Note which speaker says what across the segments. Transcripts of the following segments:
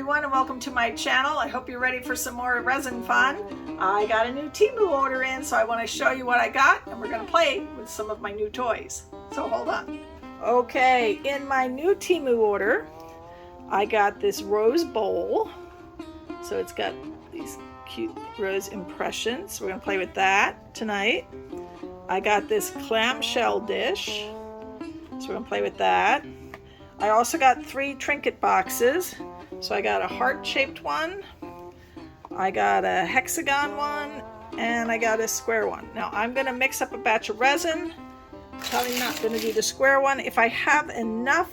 Speaker 1: everyone, and welcome to my channel. I hope you're ready for some more resin fun. I got a new Temu order in, so I want to show you what I got, and we're going to play with some of my new toys. So hold on. Okay, in my new Temu order, I got this rose bowl. So it's got these cute rose impressions. We're going to play with that tonight. I got this clamshell dish, so we're going to play with that. I also got 3 trinket boxes. So I got a heart-shaped one, I got a hexagon one, and I got a square one. Now I'm going to mix up a batch of resin. Probably not going to do the square one. If I have enough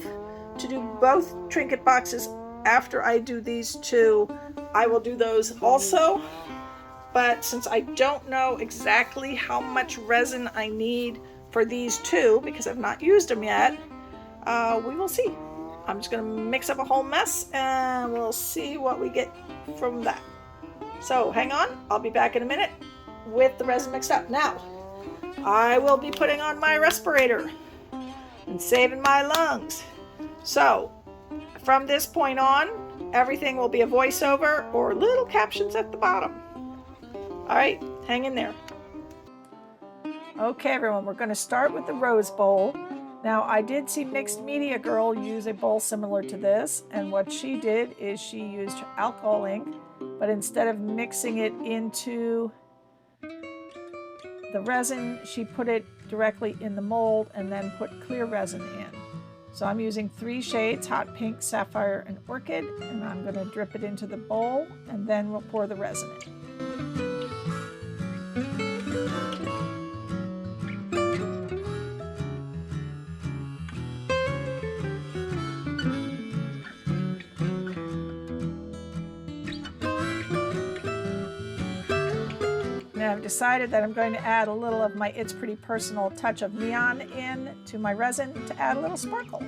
Speaker 1: to do both trinket boxes after I do these 2, I will do those also. But since I don't know exactly how much resin I need for these 2, because I've not used them yet, we will see. I'm just going to mix up a whole mess and we'll see what we get from that. So hang on, I'll be back in a minute with the resin mixed up. Now, I will be putting on my respirator and saving my lungs. So, from this point on, everything will be a voiceover or little captions at the bottom. Alright, hang in there. Okay everyone, we're going to start with the rose bowl. Now I did see Mixed Media Girl use a bowl similar to this, and what she did is she used alcohol ink, but instead of mixing it into the resin, she put it directly in the mold and then put clear resin in. So I'm using 3 shades, hot pink, sapphire, and orchid, and I'm going to drip it into the bowl and then we'll pour the resin in. Now I've decided that I'm going to add a little of my It's Pretty Personal touch of neon in to my resin to add a little sparkle.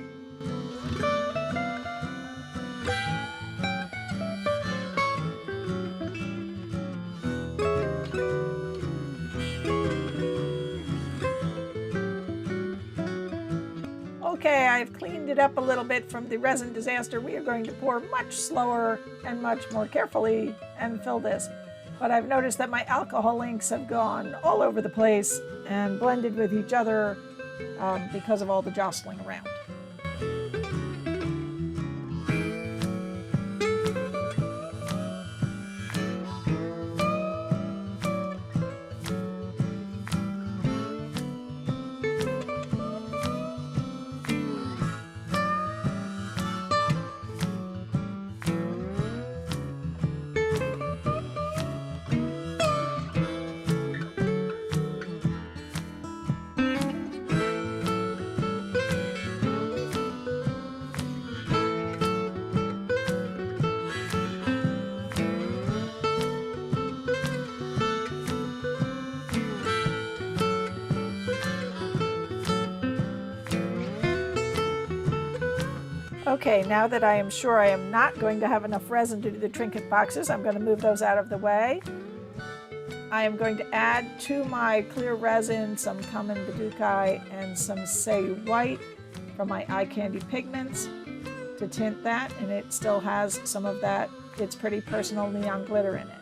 Speaker 1: Okay, I've cleaned it up a little bit from the resin disaster. We are going to pour much slower and much more carefully and fill this. But I've noticed that my alcohol inks have gone all over the place and blended with each other because of all the jostling around. Okay, now that I am sure I am not going to have enough resin to do the trinket boxes, I'm going to move those out of the way. I am going to add to my clear resin some Kamenbudokai and some Sayu white from my eye candy pigments to tint that, and it still has some of that It's Pretty Personal neon glitter in it.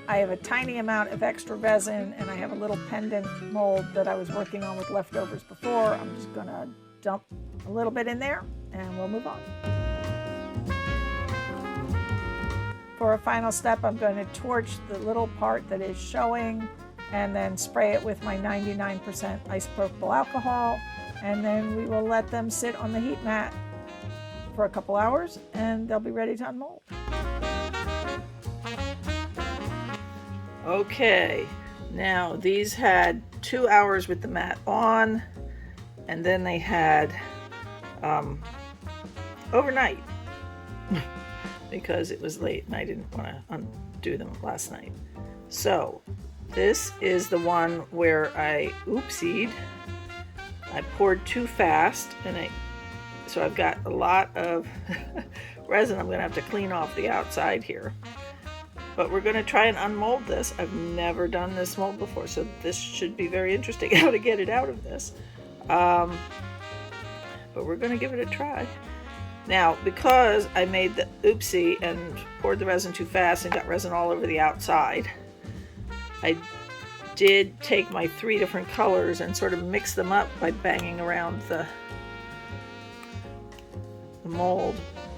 Speaker 1: I have a tiny amount of extra resin and I have a little pendant mold that I was working on with leftovers before. I'm just going to dump a little bit in there and we'll move on. For a final step, I'm going to torch the little part that is showing and then spray it with my 99% isopropyl alcohol, and then we will let them sit on the heat mat for a couple hours and they'll be ready to unmold. Okay, now these had 2 hours with the mat on, and then they had overnight because it was late and I didn't want to undo them last night. So this is the one where I oopsied. I poured too fast, and so I've got a lot of resin I'm going to have to clean off the outside here. But we're going to try and unmold this. I've never done this mold before, so this should be very interesting how to get it out of this. But we're going to give it a try. Now, because I made the oopsie and poured the resin too fast and got resin all over the outside, I did take my 3 different colors and sort of mix them up by banging around the mold,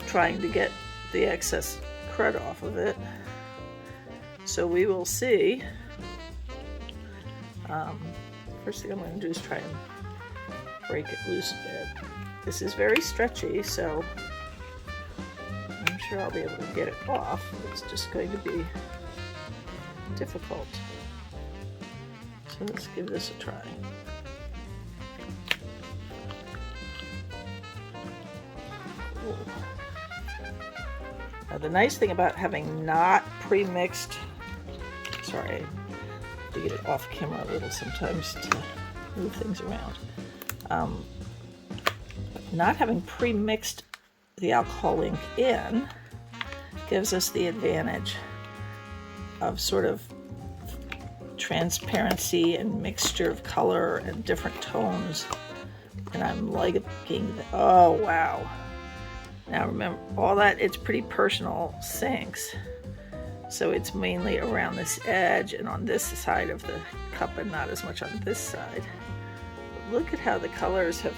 Speaker 1: trying to get the excess crud off of it. So we will see. First thing I'm going to do is try and break it loose a bit. This is very stretchy, so I'm sure I'll be able to get it off. It's just going to be difficult. So let's give this a try. Ooh. Now the nice thing about having not pre-mixed, sorry, I have to get it off camera a little sometimes to move things around. Not having pre-mixed the alcohol ink in gives us the advantage of sort of transparency and mixture of color and different tones. And I'm liking, oh wow. Now remember, all that, it's pretty personal sinks. So it's mainly around this edge and on this side of the cup and not as much on this side. But look at how the colors have,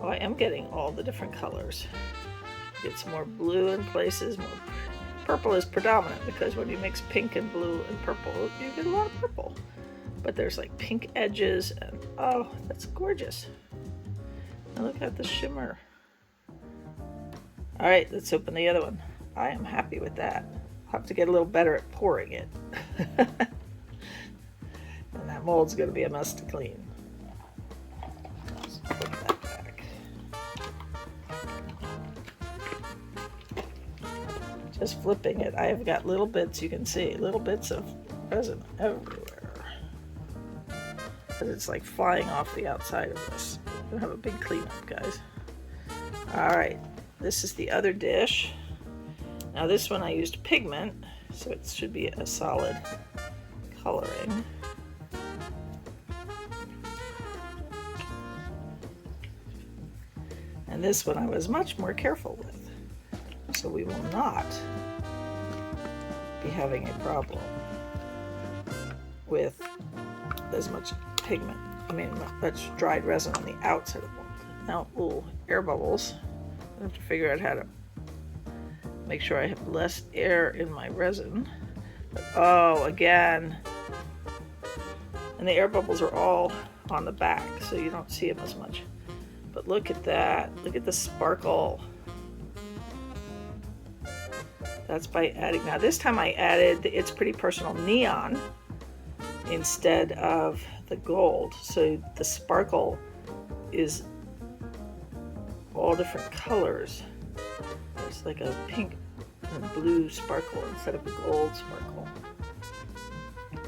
Speaker 1: oh, I am getting all the different colors. It's more blue in places, more purple is predominant because when you mix pink and blue and purple, you get a lot of purple. But there's like pink edges and oh, that's gorgeous. Now look at the shimmer. All right, let's open the other one. I am happy with that. I'll have to get a little better at pouring it. And that mold's gonna be a mess to clean. Let's put that back. Just flipping it, I have got little bits, you can see, little bits of resin everywhere. But it's like flying off the outside of this. We'll have a big cleanup, guys. All right. This is the other dish. Now this one I used pigment, so it should be a solid coloring. And this one I was much more careful with, so we will not be having a problem with as much pigment, much dried resin on the outside of the mold. Now, ooh, air bubbles. I have to figure out how to make sure I have less air in my resin. But, oh, again. And the air bubbles are all on the back, so you don't see them as much. But look at that. Look at the sparkle. That's by adding. Now this time I added the It's Pretty Personal Neon instead of the gold. So the sparkle is all different colors. There's like a pink and blue sparkle instead of a gold sparkle.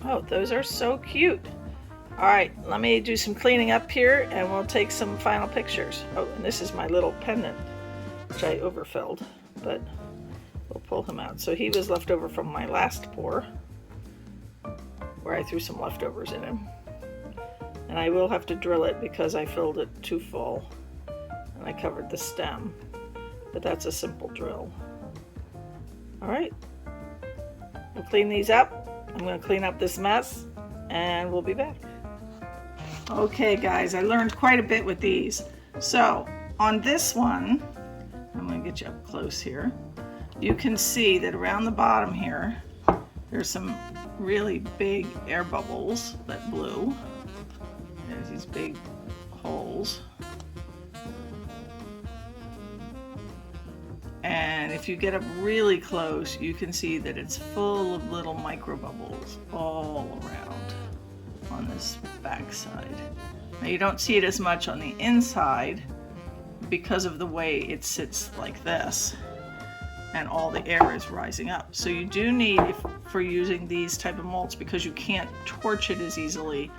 Speaker 1: Oh, those are so cute. All right, let me do some cleaning up here and we'll take some final pictures. Oh, and this is my little pendant, which I overfilled, but we'll pull him out. So he was left over from my last pour, where I threw some leftovers in him. And I will have to drill it because I filled it too full. And I covered the stem, but that's a simple drill. All right, we'll clean these up. I'm going to clean up this mess and we'll be back. Okay guys, I learned quite a bit with these. So on this one, I'm going to get you up close here. You can see that around the bottom here, there's some really big air bubbles that blew. There's these big holes. And if you get up really close, you can see that it's full of little micro bubbles all around on this back side. Now you don't see it as much on the inside because of the way it sits like this and all the air is rising up. So you do need, for using these type of molds, because you can't torch it as easily,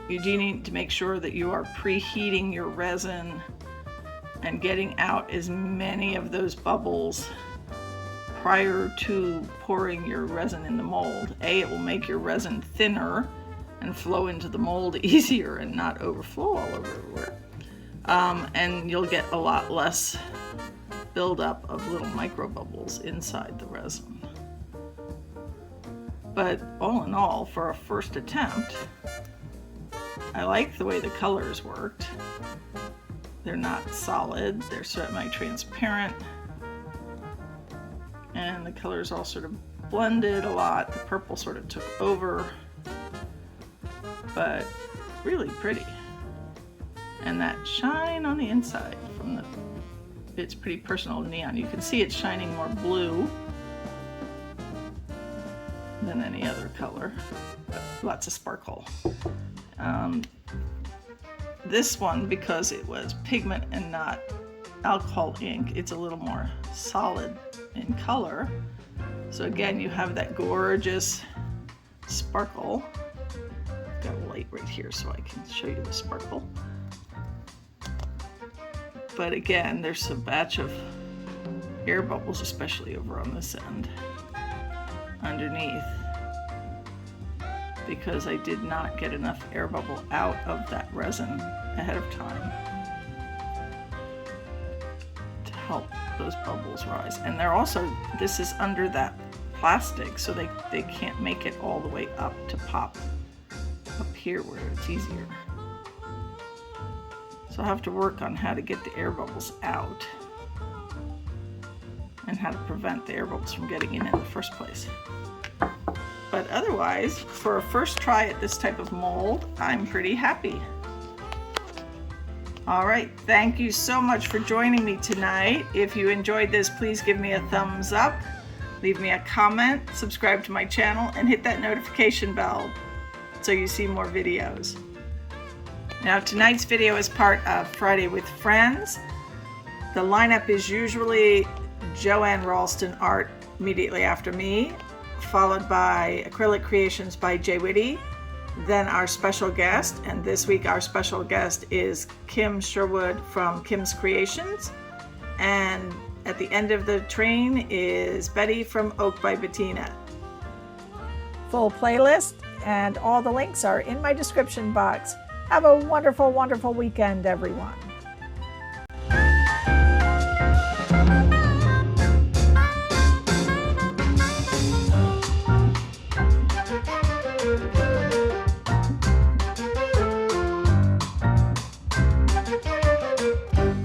Speaker 1: you do need to make sure that you are preheating your resin and getting out as many of those bubbles prior to pouring your resin in the mold. It will make your resin thinner and flow into the mold easier and not overflow all over everywhere. And you'll get a lot less buildup of little micro bubbles inside the resin. But all in all, for a first attempt, I like the way the colors worked. They're not solid, they're semi-transparent, and the colors all sort of blended a lot. The purple sort of took over, but really pretty. And that shine on the inside from it's pretty personal neon. You can see it's shining more blue than any other color, but lots of sparkle. This one, because it was pigment and not alcohol ink, it's a little more solid in color. So again, you have that gorgeous sparkle. I've got a light right here so I can show you the sparkle. But again, there's a batch of air bubbles, especially over on this end underneath, because I did not get enough air bubble out of that resin ahead of time to help those bubbles rise. And they're also, this is under that plastic, so they can't make it all the way up to pop up here where it's easier. So I'll have to work on how to get the air bubbles out and how to prevent the air bubbles from getting in the first place. But otherwise, for a first try at this type of mold, I'm pretty happy. All right, thank you so much for joining me tonight. If you enjoyed this, please give me a thumbs up, leave me a comment, subscribe to my channel, and hit that notification bell so you see more videos. Now, tonight's video is part of Friday with Friends. The lineup is usually Joanne Ralston art immediately after me, followed by Acrylic Creations by Jay Whitty, then our special guest, and this week our special guest is Kim Sherwood from Kim's Creations, and at the end of the train is Betty from Oak by Bettina. Full playlist and all the links are in my description box. Have a wonderful, wonderful weekend, everyone.